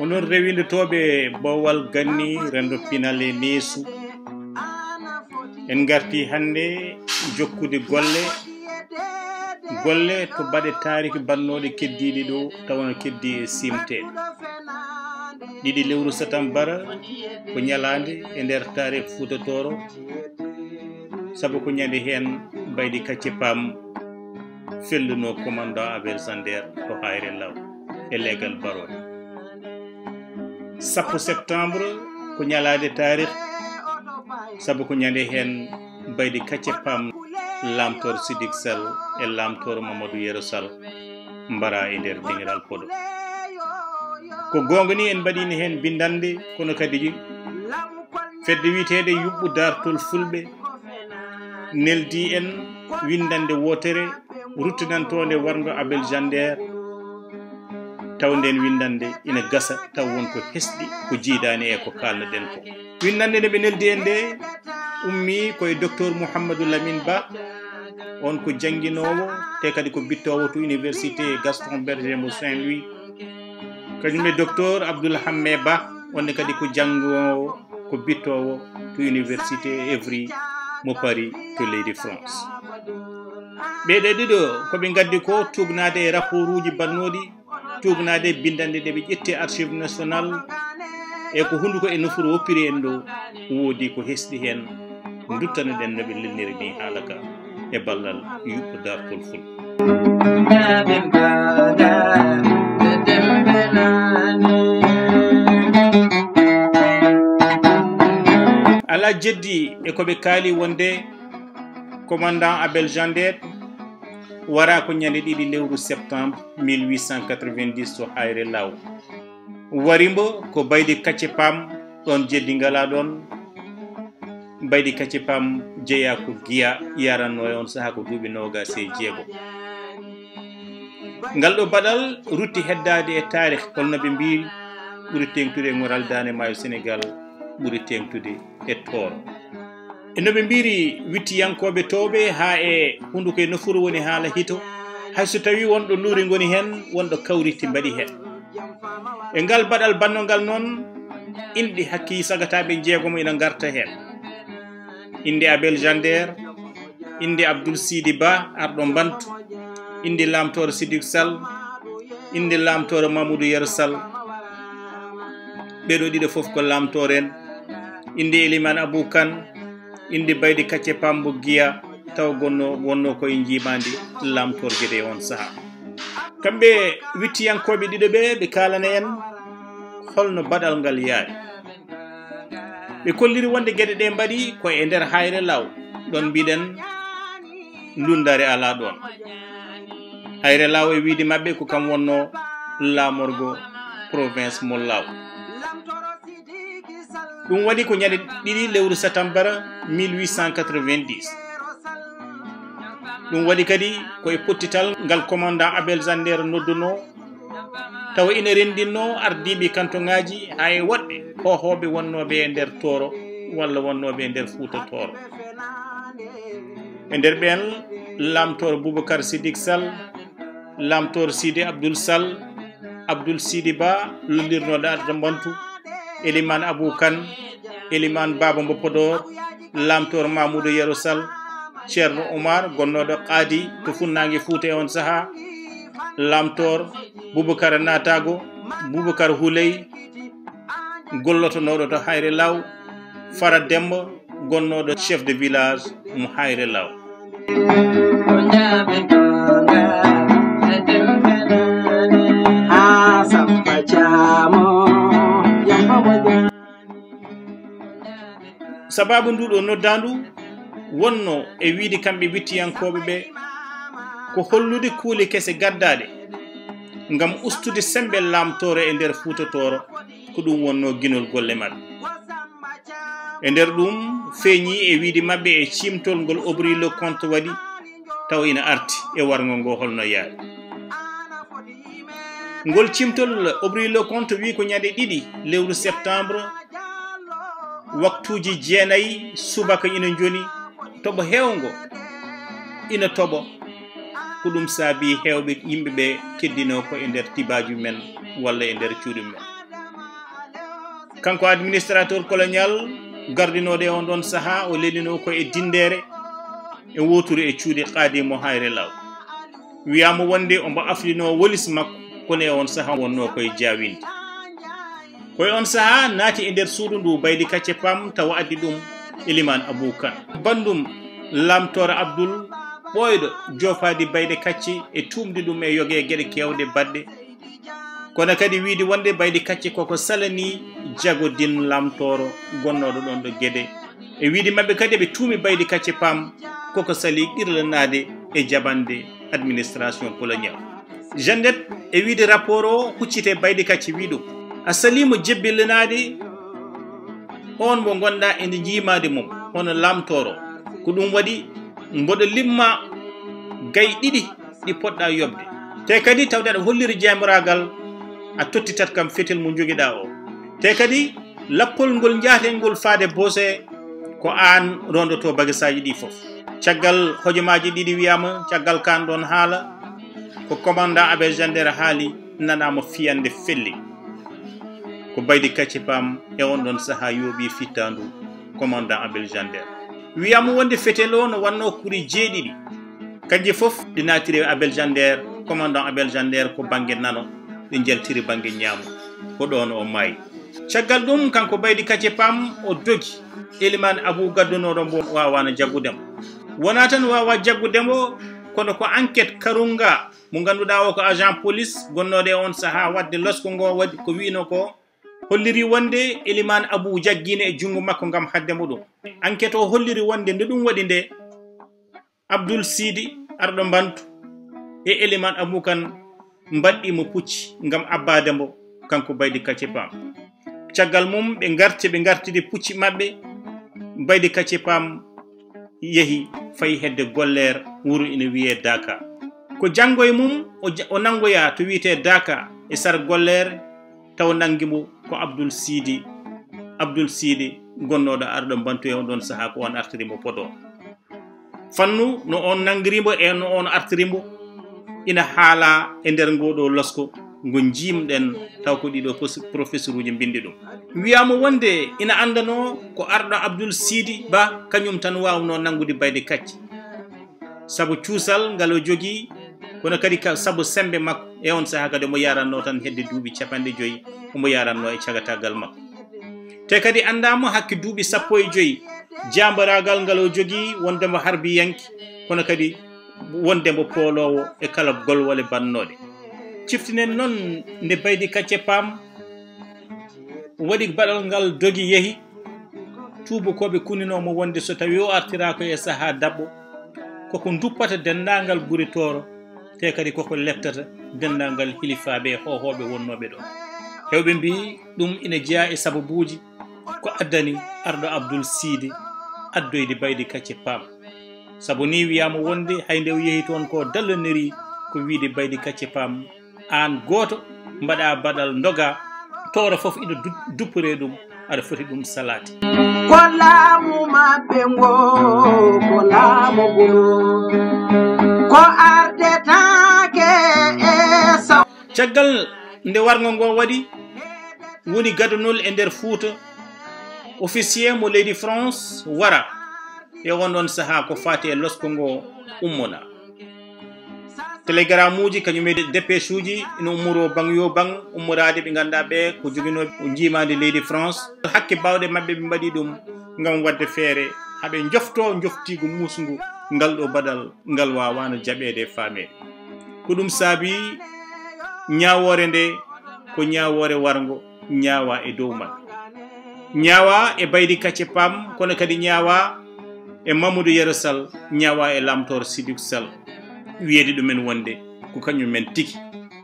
onon rewindotoɓe bowal ganni rendo pinale neesu en garti hande jokkude golle to baɗe tariki bannoɗe keddiɗe ɗo tawana keddi e simteɗe ɗiɗi lewru satambara ko ñalande e nder tarik fuutatoro sabu ko ñande hen Baydi Kacce pam felluno commandant Abel Jandet to hayre law e legal barode 10 septembre ko ñalade tarik sabu ko ñande hen Baydi Kacce pam lamtoro SIDIIK Sall e lamtoro Mamadou Yero Sall mbara e nder dingiral poɗo ko gonga ni en mbaɗino hen bindande kono kadi fedde wiitede yuɓɓu dartol fulɓe neldi en windande wotere ruttinantode wargo Abel Jandet taw nden windande ina gasa taw wonko hesɗi ko jiidani e ko kalnoɗen ko windande nde ɓe neldi en nde ummi koye docteur Mouhamadou Lamine Ba on ko jangguinowo te kadi ko bittowo to université Gaston Berger mo Saint-Louis kañum e docteur Abdoul Hamet Ba onne kadi ko janggowo ko bittowo to université Evry mo Paris to leydi France ɓeɗe ɗiɗo koɓe gaddi ko tugnade e rapport uji bannoɗi tugnade bindande nde ɓe ƴetti archive national e ko hunduko e nofuru woppiri en ɗo woodi ko hesɗi hen duttano ɗen no ɓe lelniri ni haala ka e ballal yuɓɓo dartol ful ala jeddi e koɓe kaali wonde commandant Abel Jandet wara ko ñande ɗiɗi lewru septembre 1890 to hayre law warimbo ko Baydi Kacce pam ɗon jeddi ngala ɗon Baydi Kacce pam jeeya ko giya yaranno e on saaha ko duuɓi 26 ngal ɗo baɗal rutti heddade e tarih holno ɓe mbi ɓuri tengtude e ngoral dane maayo Sénégal ɓuri tengtude e tooro eno ɓe mbiri wittiyankoɓe towɓe ha e hunduko e nofuru woni haala hito hayso tawi wonɗo luuri goni hen wonɗo kawritti mbaɗi hen e ngal baɗal bannongal noon inɗi hakki sagataɓe jeegomo ina garta hen inde Abel Jandet inde Abdoul Sidi Ba arɗo Bantu inde lamtoro SIDIIK Sall inde lamtoro Mamadou Yero Sall ɓeɗo ɗiɗo foof ko lamtoro en inde Elimane Abou Kane inde Baydi Kacce pambo giya taw wonno koye jimandi lamtorguede on saaha kamɓe wittiyankoɓe ɗiɗo ɓe kalana en holno baɗal ngal yaari ɓe kolliri wonde gueɗe ɗe mbaɗi koye nder hayre law ɗon mbiɗen lundare ala ɗon hayre law e wiide mabɓe ko kam wonno laamorgo province mo law ɗum waɗi ko ñande ɗiɗi lewru satambara 1890 ɗum waɗi kadi koye pottital ngal commandant Abel Jandet nodduno tawa ina rendinno ardiɓe cantoŋaji ha e woɗɓe hohoɓe wonnoɓe e nder Tooro walla wonnoɓe e nder Fuuta Tooro e nder ɓen lamtoro Boubacar SIDIIK Sall lamtoro Sidi Abdoul Sall Abdoul Sidi Ba lollirnoɗo arɗo Bantu Elimane Abou Kane Elimane Baba Mbo Podor lamtoro Mamadou Yero Sall Ceerno Oumar gonnoɗo qaadi to funnague Fuuta e on saaha lamtor Boubacar Natago Boubacar Houley gollotonoɗo to hayre law Fara Demba gonnoɗo chef de village mo hayre law sababu nduɗo noddandu wonno e wiide kamɓe wittiyankoɓe ɓe ko hollude kuule kese gaddade ngam ustude sembe lamtoro e nder fuutotoro ko ɗum wonno ginol golle mabɓe e nder ɗum feeñi e wiide mabɓe e cimtol ngol obri le compte waɗi taw ina arti e wargo ngo holno yaari ngol cimtol obri le compte wi ko ñande 2 lewru septembre waktuji 9 subaka ina joni toɓo hewngo ina toɓo ko ɗum saabi hewɓe yimɓeɓe keddino ko e nder tibaju men walla e nder cuuɗi men kanko administrateur colonial gardinode on ɗon saaha o lelino ko e dindere e woturu e cuuɗi qaadimo hayre law wiyama wonde ombo aflino wolis makko kono e on saaha wonno koye jawinde koye on saaha naati e nder suudu ndu Baydi Kacce pam tawa addi ɗum Eliman Abou Kane bandum lamtoro Abdoul ɓoyɗo jofadi Baydi Kacce e tumdi ɗum e yoge gueɗe kewɗe badɗe kono kadi wiide wonde Baydi Kacce koko salani jagodin lamtoro gonnoɗo ɗon ɗo gueɗe e wiide mabɓe kadi ɓe tuumi Baydi Kacce pam koko sali qirlanade e jabande administration colonial Jandet e wiide rapport o huccite Baydi Kacce wi ɗum a salimo jebbillanade on mo gonɗa ende jimade mum hono lamtoro ko ɗum waɗi mboɗo limma gay 2 ɗi poɗɗa yobde te kadi tawde aɗa holliri jamiragal a tottitat kam fetel mo joguiɗa o te kadi lappol ngol jaaten ngol faade boose ko an rondoto bagasaji ɗi foof caggal hojomaji 2 wiyama caggal kan ɗon haala ko commandant Abel Jandet haali nanama fiyande felli ko Baydi Kacce pam e on ɗon saaha yooɓi fittandu commandant Abel Jandet wiyama wonde fetel o no wanno kuri 7 kanji foof ɗi natiri Abel Jandet commandant Abel Jandet ko banggue nano ɗi jaltiri banggue ñaamu ko ɗon o maayi caggal ɗum kanko Baydi Kacce pam o dogi Eliman Abou gaddunoɗo mbo wawana jaggudemo wona tan wawa jaggudemo kono ko enquête karunga mo ganduɗa o ko agent police gonnoɗe on saaha wadde losko ngo waɗi ko wino ko holliri wonde Eliman Abou jaggine e jungo makko gam haddemo ɗum enquête o holliri wonde nde ɗum waɗi nde Abdoul Sidi arɗo Bantu e Eliman Abou Kane mbaɗɗimo pucci gam abbademo kanko Baydi Kacce pam caggal mum ɓe gartidi pucci mabɓe Baydi Kacce pam yeehi fayi hedde gollere wuro ina wiye Daka ko janggoye mum o nangoya to wiyete Daka e sar gollere taw nangimo ko Abdoul Sidi gonnoɗo arɗo Bantu e on ɗon saaha ko on artirimo Podor fannu no on nangrimo e no on artirimo ina haala e nder ngoɗo losko ngo jimɗen taw ko ɗiɗo professeur uji bindi ɗum wiyama wonde ina andano ko arɗo Abdoul Sidi ba kañum tan wawno nangude Baydi Kacce saabu cuusal ngal o jogui kono kadi saabu sembe makko e on saaha kadi omo yaranno tan hedde duuɓi 50 omo yaranno e cagatagal makko te kadi andamo hakke duuɓi 15 jambaragal ngal o jogui wondemo harbi yanki kono kadi wondemo poolowo e kala golwole bannoɗe ciftinen noon nde Baydi Kacce pam waɗi baɗal ngal dogi yeehi tubakoɓe kuninomo wonde so tawi o artirako e saaha dabɓo koko duppata dendagal guri toro te kadi koko leftata dendagal hilifaɓe e hohoɓe wonnoɓe ɗo hewɓe mbi ɗum ina jeeya e sababuji ko addani arɗo Abdoul Sidi addoyde Baydi Kacce pam saabu ni wiyama wonde hay nde o yeehi toon ko dalloniri ko wiide Baydi Kacce pam an goto mbaɗa baɗal doga toro foof ina duppore ɗum aɗa foti ɗum salade ko laamu maɓɓe ngo ko laamu ngol ko ardetake e saw caggal nde wargo ngo waɗi woni gadunol e nder Fouta officier mo leydi France wara e on ɗon saaha ko fati e losko ngo ummona télégramme uji kañum e dépêche uji ina ummoro bang yo bang ummorade ɓe ganduɗa ɓe ko joguinoɓe jimade leydi France hakke bawɗe mabɓe ɓe mbaɗi ɗum gam wadde feere haɓe joftigo musgu ngal ɗo baɗal ngal wawano jaɓede famede ko ɗum saabi ñawore nde ko ñawore wargo ñaawa e dow man ñaawa e Baydi Kacce pam kono kadi ñaawa e Mamadou Yero Sall ñaawa e Lamtoro Sidiki Sall wiyeede ɗumen wonde ko kañum men tigi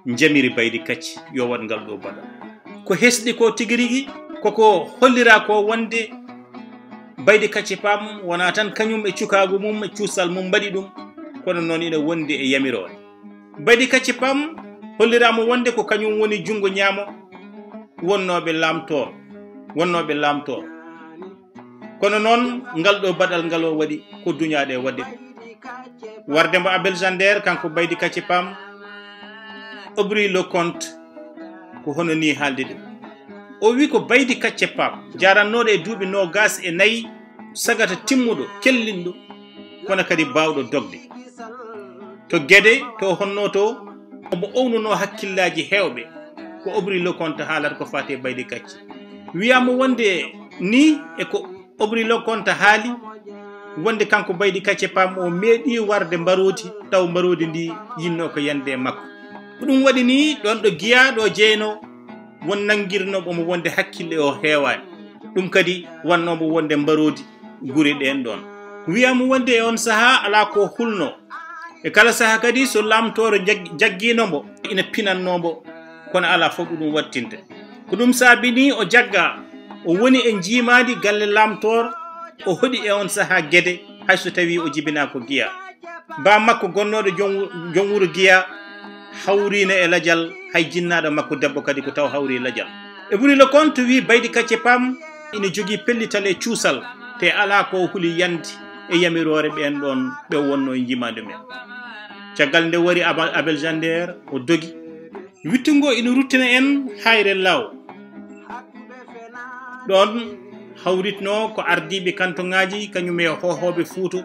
jamiri Baydi Kacce yo wat ngal ɗo baɗa ko hesɗi ko tigi rigi koko hollira ko wonde Baydi Kacce pam wona tan kañum e cukagu mum e cuusal mum mbaɗi ɗum kono noon ina wondi e yamirore Baydi Kacce pam holliramo wonde ko kañum woni jungo ñaamo wonnoɓe laamtoo kono noon ngal ɗo baɗal ngal o waɗi ko duñaɗe wadde warde mbo Abel Jandet kanko Baydi Kacce pam obri le compte ko hono ni haalde ɗum o wi ko Baydi Kacce pam jarannoɗo e duuɓi 24 sagata timmuɗo kellinɗo kono kadi bawɗo dogde to gueɗe to honno to omo ownuno hakkillaji hewɓe ko obri le compte haalata ko fate Baydi Kacce wiyama wonde ni e ko obri le compte haali wonde kanko Baydi Kacce pam o meeɗi warde mbarodi taw mbarodi ndi yinno ko yande makko ko ɗum waɗi ni ɗon ɗo giya ɗo jeyno won nanguirnoɓe omo wonde hakkille o heewani ɗum kadi wannomo wonde mbarodi guri ɗen ɗon wiyama wonde e on saaha ala ko hulno e kala saaha kadi so laamtoro jagginomo ina pinannomo kono ala fof ɗum wattinte ko ɗum saabi ni o jagga o woni e jiimadi galle laamtoro o hoɗi e on saaha gueɗe hayso tawi o jibina ko giya ba makko gonnoɗo joom wuuro giya hawrino e ladial hay jinnaɗo makko debbo kadi ko taw hawri ladial e ɓuri le compte wi Baydi Kacce pam ina jogui pellital e cuusal te ala ko huuli yandi e yamirore ɓen ɗon ɓe wonno e jimade men caggal nde wari Abel Jandet o dogi wittungo ina ruttina en hayre law ɗon hawritno ko ardiɓe kantoŋaji kañum e hohoɓe Fuuta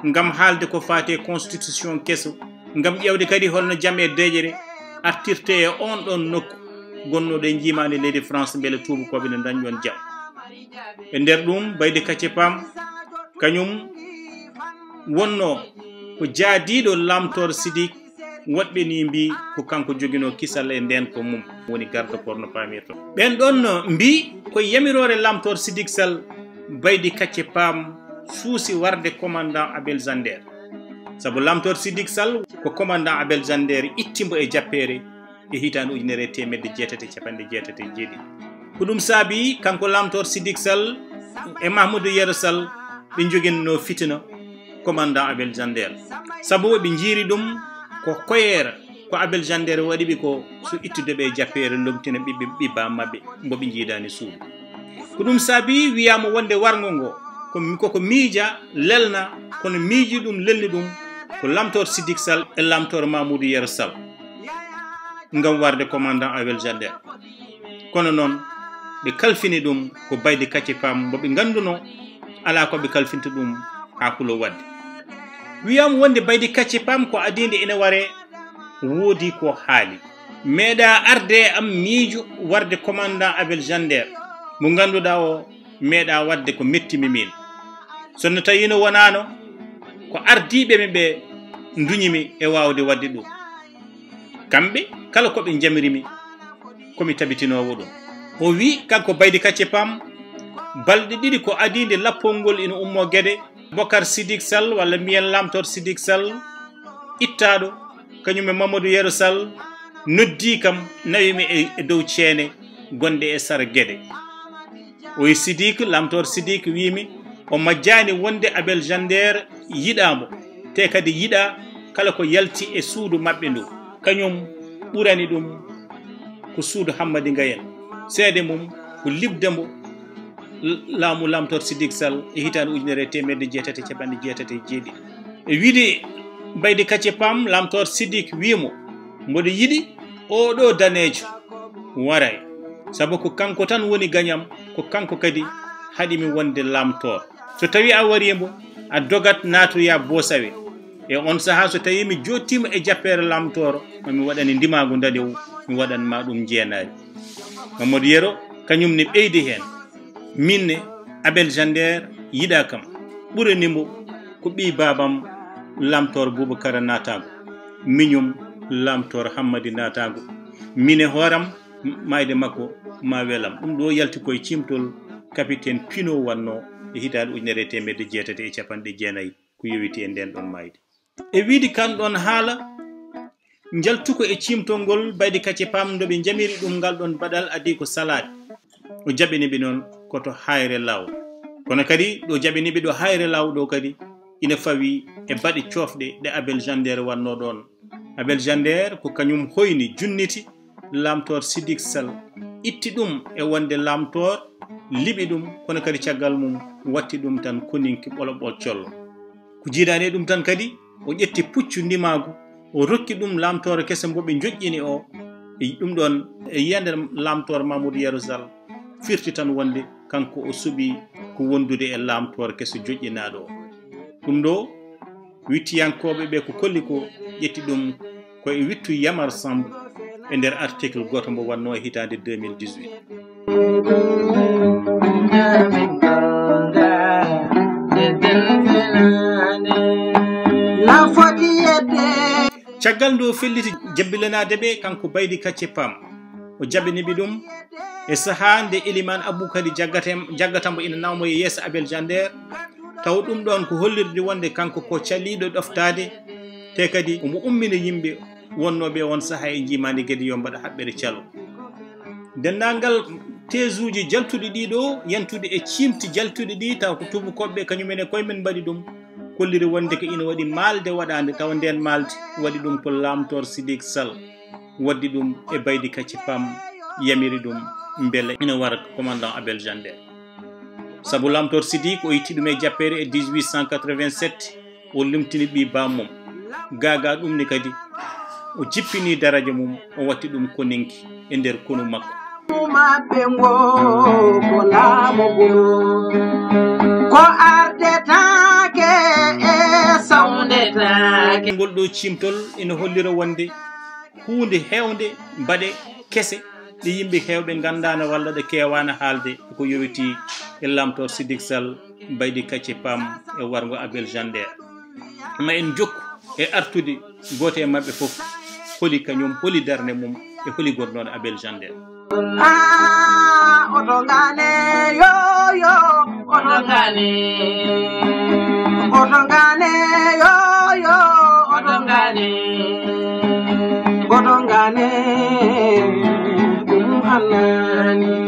ngam haalde ko fate constitution keso ngam ƴewde kadi holno jaam e deƴere artirte e on ɗon nokku gonnoɗo e jimade leydi France beele tubakoɓe ne dañɗon jaam e nder ɗum Baydi Kacce pam kañum wonno ko jaadiɗo laamtore SIDIIK woɗɓe ni mbi ko kanko joguino kisal e nden ko mum woni garde corps no pamirto ɓen ɗon mbi ko yamirore laamtore SIDIIK sal Baydi Kacce pam suusi warde commandant Abel Jandet saabu laamtore SIDIIK sal ko commandant Abel Jandet ittimbo e jappere e hitande 1987 ko ɗum saabi kanko laamtore SIDIIK sal e Mahmoudou Yero Sall ɓe joguinno fitina commandant Abel Jandet saabu ɓe jiiri ɗum ko koyere ko Abel Jandet waɗiɓe ko so ittudeɓe e jappere lomtina ɓiɓɓa mabɓe mboɓe jiidani suudu ko ɗum saabi wiyama wonde wargo ngo koko miija lelna kono miiji ɗum lelni ɗum ko laamtore SIDIIK sal e laamtore Mahmoudou Yero Sall ngam warde commandant Abel Jandet kono noon ɓe kalfini ɗum ko Baydi Kacce pam mboɓe ganduno ala koɓe kalfinta ɗum ha huulo wadde wiyama wonde Baydi Kacce pam ko adinde ina ware woodi ko haali meeɗa arde am miijo warde commandant Abel Jandet mo ganduɗa o meeɗa wadde ko mettimi min sonno tawino wonano ko ardiɓe me ɓe duñimi e wawde wadde ɗum kamɓe kala koɓe jamirimi komi tabitinowo ɗum o wi kanko Baydi Kacce pam balɗe ɗiɗi ko adinde lappol ngol ina ummo gueɗe Bokar SIDIIK sal walla mbiyen laamtore SIDIIK sal ittaɗo kañum e Mamadou Yero Sall noddi kam nawimi e dow ceene gonde e sara gueɗe o wi SIDIIK laamtore SIDIIK wimi o majjani wonde Abel Jandet yiɗamo te kadi yiɗa kala ko yalti e suudu mabɓe ndu kañum ɓurani ɗum ko suudu Hammadi Gayen seede mum ko libdemo laamu laamtore SIDIIK sal e hitande 1987 e wiide Baydi Kacce pam laamtore SIDIIK wimo mboɗo yiɗi oɗo danejo waray saabu ko kanko tan woni gañam ko kanko kadi haɗimi wonde laamtore so tawi a warimo a dogat natoya Bosawe e on saaha so tawi mi jottima e jappere laamtoro mami waɗani ndimagu dadew mi waɗanma ɗum jeenari Mamadou Yero kañum ne ɓeydi hen minne Abel Jandet yiɗa kam ɓuranimo ko ɓi babam laamtoro Boubacara natago miñum laamtoro Hammadi natago mine hooram mayde makko ma welam ɗum ɗo yalti koye cimtol capitaine Pino wanno e hitande 1990 ko yowiti e nden ɗon mayde e wiidi kan ɗon haala jaltuko e cimtol ngol Baydi Kacce Pam ɓe jamiri ɗum ngal ɗon baɗal adi ko salade o jaɓiniɓe noon koto hayre law kono kadi ɗo jaɓiniɓe ɗo hayre law ɗo kadi ina fawi e baɗi cofɗe ɗe Abel Jandet wanno ɗon. Abel Jandet ko kañum hoyni junniti lamtor SIDIIK Sall itti ɗum e wonde lamtor liɓi ɗum kono kadi caggal mum watti ɗum tan koninki ɓoloɓol collo ko jiiɗani ɗum tan kadi o ƴetti puccu ndimagu o rokki ɗum lamtore kese mbo ɓe joƴƴini o e ɗum ɗon e yiyande lamtore Mamadou Yero Sall firti tan wonde kanko o suuɓi ko wondude e lamtore kese joƴƴinaɗo o ɗum ɗo wittiyankoɓe ɓe ko kolli ko ƴetti ɗum koye wittu Yamar Samb e nder article goto mbo wanno e hitande 2018 caggal ndo felliti jabbilanade ɓe kanko Baydi Kacce Pam o jaɓiniɓe ɗum e saaha nde Eliman Abou kadi jaggatambo ina nawmo e yeeso Abel Jandet taw ɗum ɗon ko hollirde wonde kanko ko caliɗo ɗoftade te kadi omo ummina yimɓe wonnoɓe on saaha e jimani kadi yo mbaɗa haɓɓere calo dennangal tesuji jaltuɗi ɗiɗo yantude e cimti jaltuɗi ɗi taw ko tubakoɓe kañumen e koyemen mbaɗi ɗum kolliri wonde ko ina waɗi malde waɗande taw nden malde waɗi ɗum ko lamtor SIDIIK Sall waddi ɗum e Baydi Kacce Pam yamiri ɗum beele ina wara commandant Abel Jandet saabu lamtor SIDIIK o itti ɗum e jappere e 1887 o limtini ɓi bammum gaga ɗum ni kadi o jippini daraja mum o watti ɗum koninki e nder konu makko maɓɓe ngo ko laamugol ko ardetake e sawnetake ngol ɗo cimtol ina hollira wonde hunde hewde mbaɗe kese ɗe yimɓe hewɓe gandana walla ɗe kewana haalde ko yowiti e lamtor SIDIIK Sall Baydi Kacce Pam e wargo Abel Jandet ma en jokku e artude goto e mabɓe fof holi kañum holi darde mum e holi gornoɗo Abel Jandet oto ngane yo yo oto ngane yo yo oto ngane ɗum hannani